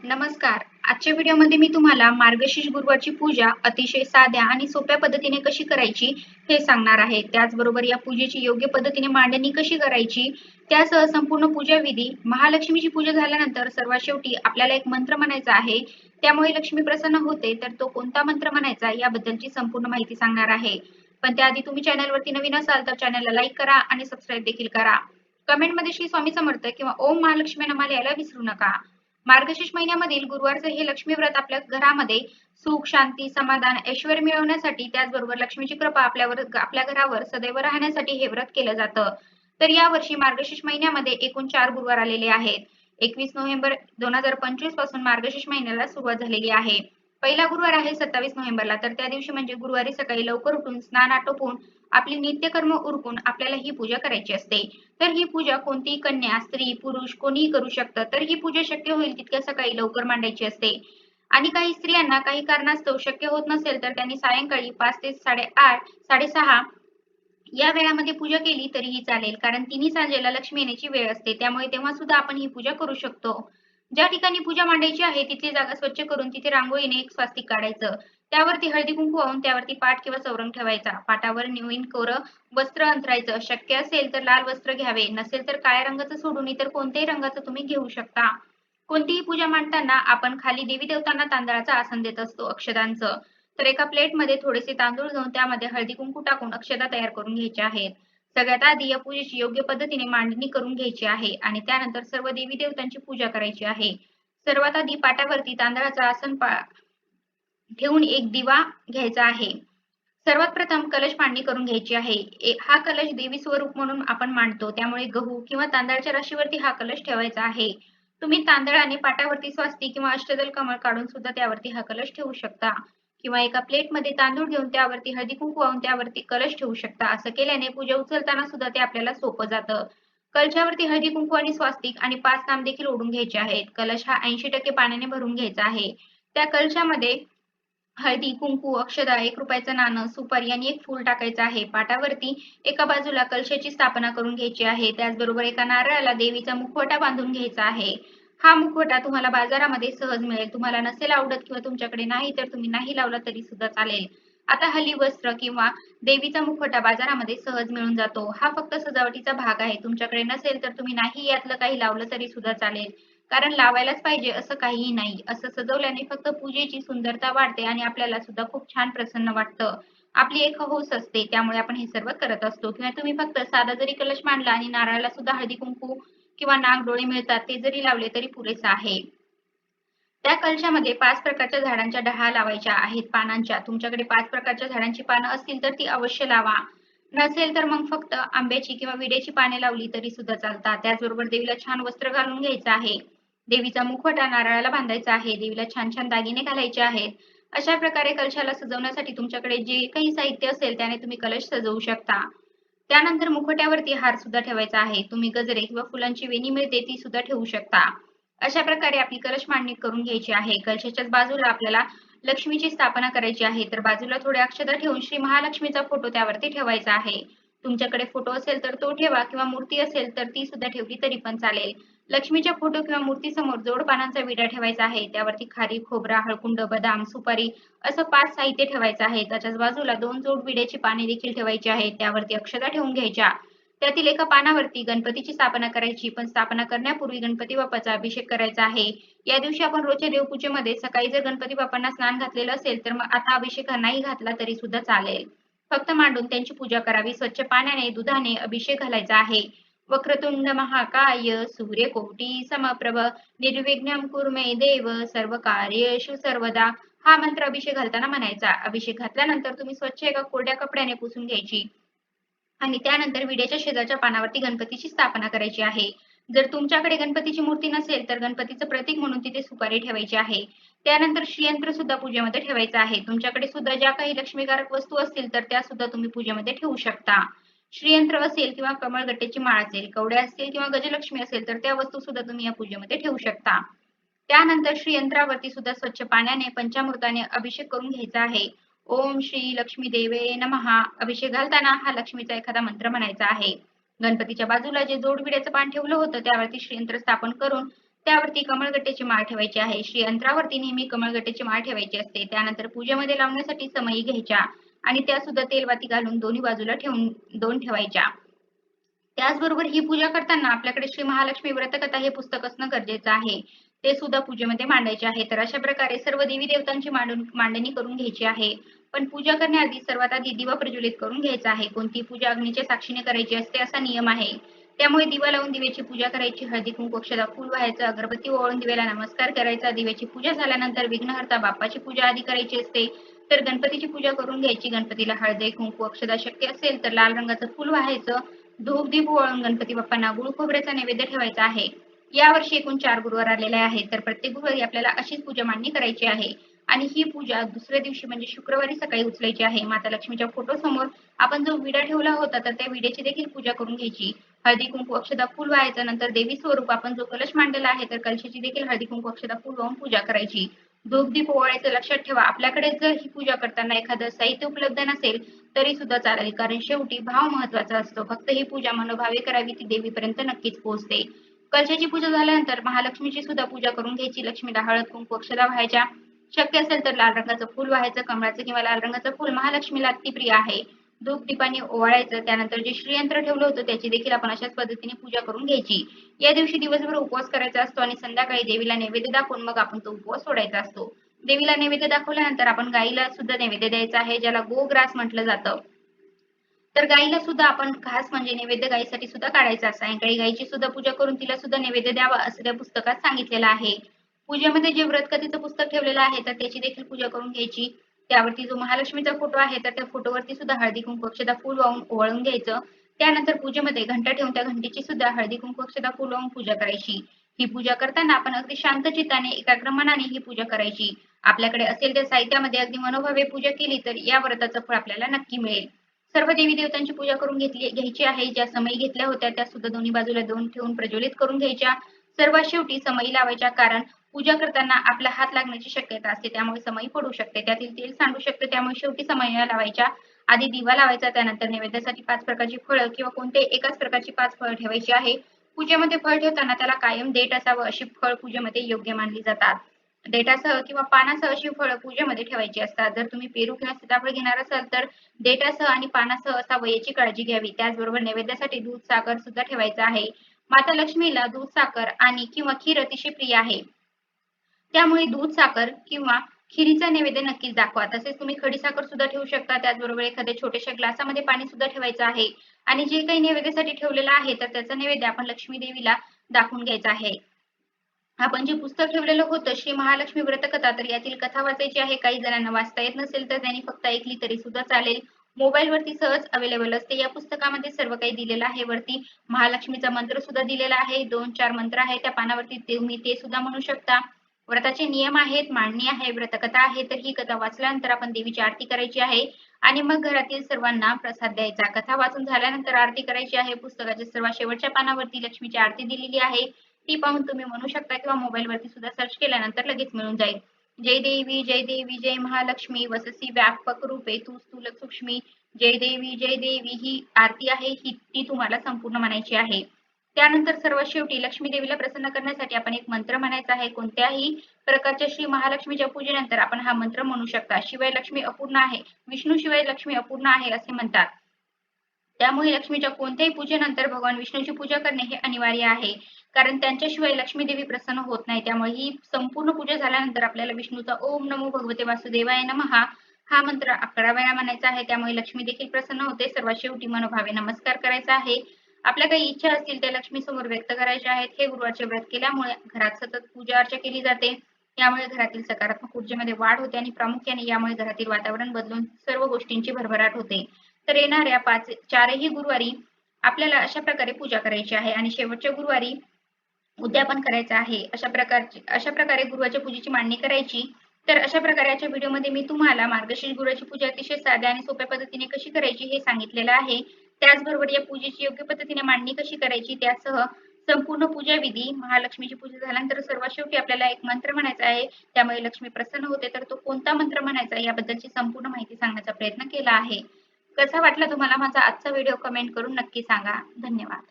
नमस्कार. आजच्या व्हिडिओमध्ये मी तुम्हाला मार्गशीर्ष गुरुवारची पूजा अतिशय साध्या आणि सोप्या पद्धतीने कशी करायची हे सांगणार आहे. त्याचबरोबर या पूजेची योग्य पद्धतीने मांडणी कशी करायची, त्यासह संपूर्ण पूजाविधी. महालक्ष्मीची पूजा झाल्यानंतर सर्वात शेवटी आपल्याला एक मंत्र म्हणायचा आहे. त्यामुळे लक्ष्मी प्रसन्न होते. तर तो कोणता मंत्र म्हणायचा याबद्दलची संपूर्ण माहिती सांगणार आहे. पण त्याआधी तुम्ही चॅनलवरती नवीन असाल तर चॅनलला लाईक करा आणि सबस्क्राईब देखील करा. कमेंटमध्ये श्री स्वामी समर्थ किंवा ओम महालक्ष्मी नमः लिहायला विसरू नका. मार्गशीर्ष महिन्यामधील गुरुवारचे हे लक्ष्मी व्रत आपल्या घरामध्ये सुख, शांती, समाधान, ऐश्वर्य मिळवण्यासाठी त्याचबरोबर लक्ष्मीची कृपा आपल्या घरावर सदैव राहण्यासाठी हे व्रत केलं जातं. तर यावर्षी मार्गशीर्ष महिन्यामध्ये एकूण 4 गुरुवार आलेले आहेत. 21 नोव्हेंबर 2025 पासून मार्गशीर्ष महिन्याला सुरुवात झालेली आहे. पहिला गुरुवार आहे 27 नोव्हेंबरला. तर त्या दिवशी म्हणजे गुरुवारी सकाळी लवकर उठून स्नान आटोपून आपली नित्यकर्म उरकून आपल्याला ही पूजा करायची असते. तर ही पूजा कोणतीही कन्या, स्त्री, पुरुष कोणीही करू शकतं. तर ही पूजा शक्य होईल तितक्या सकाळी लवकर मांडायची असते. आणि काही स्त्रियांना काही कारणास्तव शक्य होत नसेल तर त्यांनी सायंकाळी 5 ते 8:30, 6:30 या वेळामध्ये पूजा केली तरीही चालेल. कारण तिन्ही सांजेला लक्ष्मी येण्याची वेळ असते. त्यामुळे तेव्हा सुद्धा आपण ही पूजा करू शकतो. ज्या ठिकाणी पूजा मांडायची आहे तिथली जागा स्वच्छ करून तिथे रांगोळीने एक स्वास्तिक काढायचं. त्यावरती हळदी कुंकू वाहून त्यावरती पाट किंवा चौरंग ठेवायचा. पाटावर नवीन कोरं वस्त्र अंथरायचं. शक्य असेल तर लाल वस्त्र घ्यावे, नसेल तर काळ्या रंगाचं सोडून इतर कोणत्याही रंगाचं तुम्ही घेऊ शकता. कोणतीही पूजा मांडताना आपण खाली देवी देवतांना तांदळाचं आसन देत असतो अक्षदांचं. तर एका प्लेटमध्ये थोडेसे तांदूळ घेऊन त्यामध्ये हळदी कुंकू टाकून अक्षदा तयार करून घ्यायच्या आहेत. सगळ्यात आधी या पूजेची योग्य पद्धतीने मांडणी करून घ्यायची आहे आणि त्यानंतर सर्व देवी देवतांची पूजा करायची आहे. सर्वात आधी पाटावरती तांदळाचं आसन ठेवून एक दिवा घ्यायचा आहे. सर्वात प्रथम कलश मांडणी करून घ्यायची आहे. हा कलश देवी स्वरूप म्हणून आपण मांडतो. त्यामुळे गहू किंवा तांदळाच्या राशीवरती हा कलश ठेवायचा आहे. तुम्ही तांदळाने पाटावरती स्वस्तिक किंवा अष्टदल कमळ काढून सुद्धा त्यावरती हा कलश ठेवू शकता. किंवा एका प्लेटमध्ये तांदूळ घेऊन त्यावरती हळदी कुंकू वाहून त्यावरती कलश ठेवू शकता. असं केल्याने पूजा उचलताना सुद्धा ते आपल्याला सोपं जातं. कलशावरती हळदी कुंकू आणि स्वस्तिक आणि 5 नाम देखील ओढून घ्यायचे आहेत. कलश हा 80% पाण्याने भरून घ्यायचा आहे. त्या कलशामध्ये हळदी, कुंकू, अक्षदा, ₹1 नाणं, सुपारी आणि एक फूल टाकायचं आहे. पाटावरती एका बाजूला कलशाची स्थापना करून घ्यायची आहे. त्याचबरोबर एका नारळाला देवीचा मुखवटा बांधून घ्यायचा आहे. हा मुखवटा तुम्हाला बाजारामध्ये सहज मिळेल. तुम्हाला नसेल आवडत किंवा तुमच्याकडे नाही तर तुम्ही नाही लावला तरी सुद्धा चालेल. आता हल्ली वस्त्र किंवा देवीचा मुखवटा बाजारामध्ये सहज मिळून जातो. हा फक्त सजावटीचा भाग आहे. तुमच्याकडे नसेल तर तुम्ही नाही यातलं काही लावलं तरी सुद्धा चालेल. कारण लावायलाच पाहिजे असं काहीही नाही. असं सजवल्याने फक्त पूजेची सुंदरता वाढते आणि आपल्याला सुद्धा खूप छान प्रसन्न वाटतं. आपली एक हौस असते त्यामुळे आपण हे सर्व करत असतो. किंवा तुम्ही फक्त साधा जरी कलश मांडला आणि नारळाला सुद्धा हळदी कुंकू किंवा नाग डोळे मिळतात ते जरी लावले तरी पुरेसं आहे. त्या कलशामध्ये 5 प्रकारच्या झाडांच्या डहाळ्या लावायच्या आहेत पानांच्या. तुमच्याकडे 5 प्रकारच्या झाडांची पानं असतील तर ती अवश्य लावा. नसेल तर मग फक्त आंब्याची किंवा विड्याची पाने लावली तरी सुद्धा चालतात. त्याचबरोबर देवीला छान वस्त्र घालून घ्यायचं आहे. देवीचा मुखवटा नारळाला बांधायचा आहे. देवीला छान छान दागिने घालायचे आहेत. अशा प्रकारे कलशाला सजवण्यासाठी तुमच्याकडे जे काही साहित्य असेल त्याने तुम्ही कलश सजवू शकता. त्यानंतर मुखवट्यावरती हार सुद्धा ठेवायचा आहे. तुम्ही गजरे किंवा फुलांची वेणी मिळते ती सुद्धा ठेवू शकता. अशा प्रकारे आपली कलश मांडणी करून घ्यायची आहे. कलशाच्याच बाजूला आपल्याला लक्ष्मीची स्थापना करायची आहे. तर बाजूला थोड्या अक्षता ठेवून श्री महालक्ष्मीचा फोटो त्यावरती ठेवायचा आहे. तुमच्याकडे फोटो असेल तर तो ठेवा किंवा मूर्ती असेल तर ती सुद्धा ठेवली तरी पण चालेल. लक्ष्मीच्या फोटो किंवा मूर्तीसमोर जोड पानांचा विडा ठेवायचा आहे. त्यावरती खारी, खोबरा, हळकुंड, बदाम, सुपारी असं 5 साहित्य ठेवायचं आहे. त्याच्याच बाजूला 2 जोड विड्याची पाने देखील ठेवायची आहेत. त्यावरती अक्षता ठेवून घ्यायच्या. त्यातील एका पानावरती गणपतीची स्थापना करायची. पण स्थापना करण्यापूर्वी गणपती बाप्पाचा अभिषेक करायचा आहे. या दिवशी आपण रोजच्या देवपूजेमध्ये सकाळी जर गणपती बाप्पांना स्नान घातलेलं असेल तर मग आता अभिषेक नाही घातला तरी सुद्धा चालेल. फक्त मांडून त्यांची पूजा करावी. स्वच्छ पाण्याने, दुधाने अभिषेक घालायचा आहे. वक्रतुंड महाकाय सूर्यकोटी समप्रभ निर्विघ्नं कुरु मे देव सर्वकार्येषु सर्वदा हा मंत्र अभिषेक घालताना म्हणायचा. अभिषेक घातल्यानंतर तुम्ही स्वच्छ एका कोरड्या कपड्याने पुसून घ्यायची. आणि त्यानंतर विड्याच्या शेजारच्या पानावरती गणपतीची स्थापना करायची आहे. जर तुमच्याकडे गणपतीची मूर्ती नसेल तर गणपतीचं प्रतीक म्हणून तिथे सुपारी ठेवायची आहे. त्यानंतर श्रीयंत्र सुद्धा पूजेमध्ये ठेवायचं आहे. तुमच्याकडे सुद्धा ज्या काही लक्ष्मीकारक वस्तू असतील तर त्या सुद्धा तुम्ही पूजेमध्ये ठेवू शकता. श्रीयंत्र असेल किंवा कमळगट्ट्याची माळ असेल, कवड्या असतील किंवा गजलक्ष्मी असेल तर त्या वस्तू सुद्धा तुम्ही या पूजेमध्ये ठेवू शकता. त्यानंतर श्रीयंत्रावरती सुद्धा स्वच्छ पाण्याने पंचामृताने अभिषेक करून घ्यायचा आहे. ओम श्री लक्ष्मी देवे नमः. अभिषेक घालताना हा लक्ष्मीचा एखादा मंत्र म्हणायचा आहे. गणपतीच्या बाजूला जे जोड विड्याचं पान ठेवलं होतं त्यावरती श्रीयंत्र स्थापन करून त्यावरती कमळगट्ट्याची माळ ठेवायची आहे. श्रीयंत्रावरती नेहमी कमळगट्ट्याची माळ ठेवायची असते. त्यानंतर पूजेमध्ये लावण्यासाठी समई घ्यायच्या आणि त्या सुद्धा तेलवाती घालून दोन्ही बाजूला दोन ठेवायच्या. त्याचबरोबर ही पूजा करताना आपल्याकडे श्री महालक्ष्मी व्रतकथा हे पुस्तक असणं गरजेचं आहे. ते सुद्धा पूजेमध्ये मांडायचे आहे. तर अशा प्रकारे सर्व देवी देवतांची मांडणी करून घ्यायची आहे. पण पूजा करण्याआधी सर्वात आधी दिवा प्रज्वलित करून घ्यायचा आहे. कोणती पूजा अग्नीच्या साक्षीने करायची असते असा नियम आहे. त्यामुळे दिवा लावून दिव्याची पूजा करायची. हळदी कुंकू अक्षता फूल व्हायचं, अगरबत्ती ओवाळून दिव्याला नमस्कार करायचा. दिव्याची पूजा झाल्यानंतर विघ्नहर्ता बाप्पाची पूजा आधी करायची असते. तर गणपतीची पूजा करून घ्यायची. गणपतीला हळदी कुंकू अक्षता शक्य असेल तर लाल रंगाचं फूल व्हायचं. धूप दीप ओवाळून गणपती बाप्पांना गुळ खोबऱ्याचा नैवेद्य ठेवायचा आहे. यावर्षी एकूण 4 गुरुवार आलेले आहेत. तर प्रत्येक गुरुवारी आपल्याला अशीच पूजा मांडणी करायची आहे. आणि ही पूजा दुसऱ्या दिवशी म्हणजे शुक्रवारी सकाळी उचलायची आहे. माता लक्ष्मीच्या फोटो समोर आपण जो विडा ठेवला होता तर त्या विड्याची देखील पूजा करून घ्यायची. हळदी कुंकू अक्षता फूल व्हायचं. नंतर देवी स्वरूप आपण जो कलश मांडलेला आहे तर कलशाची देखील हळदी कुंकू अक्षता फूल वाहून पूजा करायची. धूप दीप ओवाळायचं. लक्षात ठेवा आपल्याकडे जर ही पूजा करताना एखादं साहित्य उपलब्ध नसेल तरी सुद्धा चालेल, कारण शेवटी भाव महत्वाचा असतो. फक्त ही पूजा मनोभावे करावी, ती देवीपर्यंत नक्कीच पोहोचते. कलशाची पूजा झाल्यानंतर महालक्ष्मीची सुद्धा पूजा करून घ्यायची. लक्ष्मीला हळद कुंकू अक्षता व्हायच्या. शक्य असेल तर लाल रंगाचं फूल व्हायचं. कमळाचं किंवा लाल रंगाचं फूल महालक्ष्मीला अतिप्रिय आहे. धूप दीपाने ओवाळायचं. त्यानंतर जे श्रीयंत्र ठेवलं होतं त्याची देखील आपण अशाच पद्धतीने पूजा करून घ्यायची. या दिवशी दिवसभर उपवास करायचा असतो आणि संध्याकाळी देवीला नैवेद्य दाखवून मग आपण तो उपवास सोडायचा असतो. देवीला नैवेद्य दाखवल्यानंतर आपण गाईला सुद्धा नैवेद्य द्यायचा आहे, ज्याला गोग्रास म्हटलं जातं. तर गाईला सुद्धा आपण घास म्हणजे नैवेद्य गाईसाठी सुद्धा काढायचा. सायंकाळी गाईची सुद्धा पूजा करून तिला सुद्धा नैवेद्य द्यावा असं त्या पुस्तकात सांगितलेलं आहे. पूजेमध्ये जे व्रतकथेचं पुस्तक ठेवलेलं आहे तर त्याची देखील पूजा करून घ्यायची. त्यावरती जो महालक्ष्मीचा फोटो आहे तर त्या फोटोवरती सुद्धा हळदी कुंकू अक्षता फूल वाहून ओवाळून घ्यायचं. त्यानंतर पूजेमध्ये घंटा ठेवून त्या घंटेची सुद्धा हळदी कुंकू अक्षता फूल वाहून पूजा करायची. ही पूजा करताना आपण अगदी शांत चित्ताने एकाग्र मनाने ही पूजा करायची. आपल्याकडे असेल त्या साहित्यामध्ये अगदी मनोभावे पूजा केली तर या व्रताचं फळ आपल्याला नक्की मिळेल. सर्व देवी देवतांची पूजा करून घ्यायची आहे. ज्या समई घेतल्या होत्या त्या सुद्धा दोन्ही बाजूला दोन ठेवून प्रज्वलित करून घ्यायच्या. सर्वात शेवटी समई लावायच्या, कारण पूजा करताना आपला हात लागण्याची शक्यता असते, त्यामुळे समई पडू शकते, त्यातील तेल सांडू शकते. त्यामुळे शेवटी समईला लावायच्या. आधी दिवा लावायचा, त्यानंतर नैवेद्यासाठी 5 प्रकारची फळं किंवा कोणत्याही एकाच प्रकारची 5 फळं ठेवायची आहे. पूजेमध्ये फळ ठेवताना त्याला कायम देठ असावं, अशी फळ पूजेमध्ये योग्य मानली जातात. देठासह किंवा पानासह अशी फळं पूजेमध्ये ठेवायची असतात. जर तुम्ही पेरू किंवा सीताफळ घेणार असाल तर देठासह आणि पानासह असावं याची काळजी घ्यावी. त्याचबरोबर नैवेद्यासाठी दूध साखर सुद्धा ठेवायचं आहे. माता लक्ष्मीला दूध साखर आणि किंवा खीर अतिशय प्रिय आहे. त्यामुळे दूध साखर किंवा खिरीचा नैवेद्य नक्कीच दाखवा. तसेच तुम्ही खडीसाखर सुद्धा ठेवू शकता. त्याचबरोबर एखाद्या छोट्याशा ग्लासामध्ये पाणी सुद्धा ठेवायचं आहे. आणि जे काही नैवेद्यासाठी ठेवलेलं आहे तर त्याचा नैवेद्य आपण लक्ष्मी देवीला दाखवून घ्यायचा आहे. आपण जे पुस्तक ठेवलेलं होतं श्री महालक्ष्मी व्रतकथा, तर यातील कथा वाचायची आहे. काही जणांना वाचता येत नसेल तर त्यांनी फक्त ऐकली तरी सुद्धा चालेल. मोबाईल वरती सहज अवेलेबल असते. या पुस्तकामध्ये सर्व काही दिलेलं आहे. वरती महालक्ष्मीचा मंत्र सुद्धा दिलेला आहे. 2-4 मंत्र आहे त्या पानावरती, तुम्ही ते सुद्धा म्हणू शकता. व्रताचे नियम आहेत, मांडणी आहे, व्रतकथा आहे. तर ही कथा वाचल्यानंतर आपण देवीची आरती करायची आहे आणि मग घरातील सर्वांना प्रसाद द्यायचा. कथा वाचून झाल्यानंतर आरती करायची आहे. पुस्तकाच्या सर्वात शेवटच्या पानावरती लक्ष्मीची आरती दिलेली आहे. ती पाहून तुम्ही म्हणू शकता किंवा मोबाईल वरती सुद्धा सर्च केल्यानंतर लगेच मिळून जाईल. जय देवी जय महालक्ष्मी वससी व्यापक रूपे तू स्थूल सूक्ष्मी. जय देवी ही आरती आहे, ही ती तुम्हाला संपूर्ण म्हणायची आहे. त्यानंतर सर्वात शेवटी लक्ष्मी देवीला प्रसन्न करण्यासाठी आपण एक मंत्र म्हणायचा आहे. कोणत्याही प्रकारच्या श्री महालक्ष्मीच्या पूजेनंतर आपण हा मंत्र म्हणू शकता. शिवाय लक्ष्मी अपूर्ण आहे, विष्णू शिवाय लक्ष्मी अपूर्ण आहे असे म्हणतात. त्यामुळे लक्ष्मीच्या कोणत्याही पूजेनंतर भगवान विष्णूची पूजा करणे हे अनिवार्य आहे, कारण त्यांच्याशिवाय लक्ष्मी देवी प्रसन्न होत नाही. त्यामुळे ही संपूर्ण पूजा झाल्यानंतर आपल्याला विष्णूचा ओम नमो भगवते वासुदेवाय नमः हा मंत्र 11 वेळा म्हणायचा आहे. त्यामुळे लक्ष्मी देखील प्रसन्न होते. सर्वात शेवटी मनोभावे नमस्कार करायचा आहे. आपल्या काही इच्छा असतील त्या लक्ष्मी समोर व्यक्त करायच्या आहेत. हे गुरुवारचे व्रत केल्यामुळे घरात सतत पूजा अर्चा केली जाते. यामुळे घरातील सकारात्मक ऊर्जेमध्ये वाढ होते आणि प्रामुख्याने यामुळे घरातील वातावरण बदलून सर्व गोष्टींची भरभराट होते. तर येणाऱ्या 4ही गुरुवारी आपल्याला अशा प्रकारे पूजा करायची आहे आणि शेवटच्या गुरुवारी उद्यापन करायचं आहे. अशा प्रकारे गुरुवारच्या पूजेची मांडणी करायची. तर अशा प्रकारच्या व्हिडिओमध्ये मी तुम्हाला मार्गशीर्ष गुरुवारची पूजा अतिशय साध्या आणि सोप्या पद्धतीने कशी करायची हे सांगितलेलं आहे. त्याचबरोबर या पूजेची योग्य पद्धतीने मांडणी कशी करायची, त्यासह संपूर्ण पूजा विधी, महालक्ष्मीची पूजा झाल्यानंतर सर्वात शेवटी आपल्याला एक मंत्र म्हणायचा आहे. त्यामुळे लक्ष्मी प्रसन्न होते. तर तो कोणता मंत्र म्हणायचा याबद्दलची संपूर्ण माहिती सांगण्याचा प्रयत्न केला आहे. कसा वाटला तुम्हाला माझा आजचा व्हिडिओ कमेंट करून नक्की सांगा. धन्यवाद.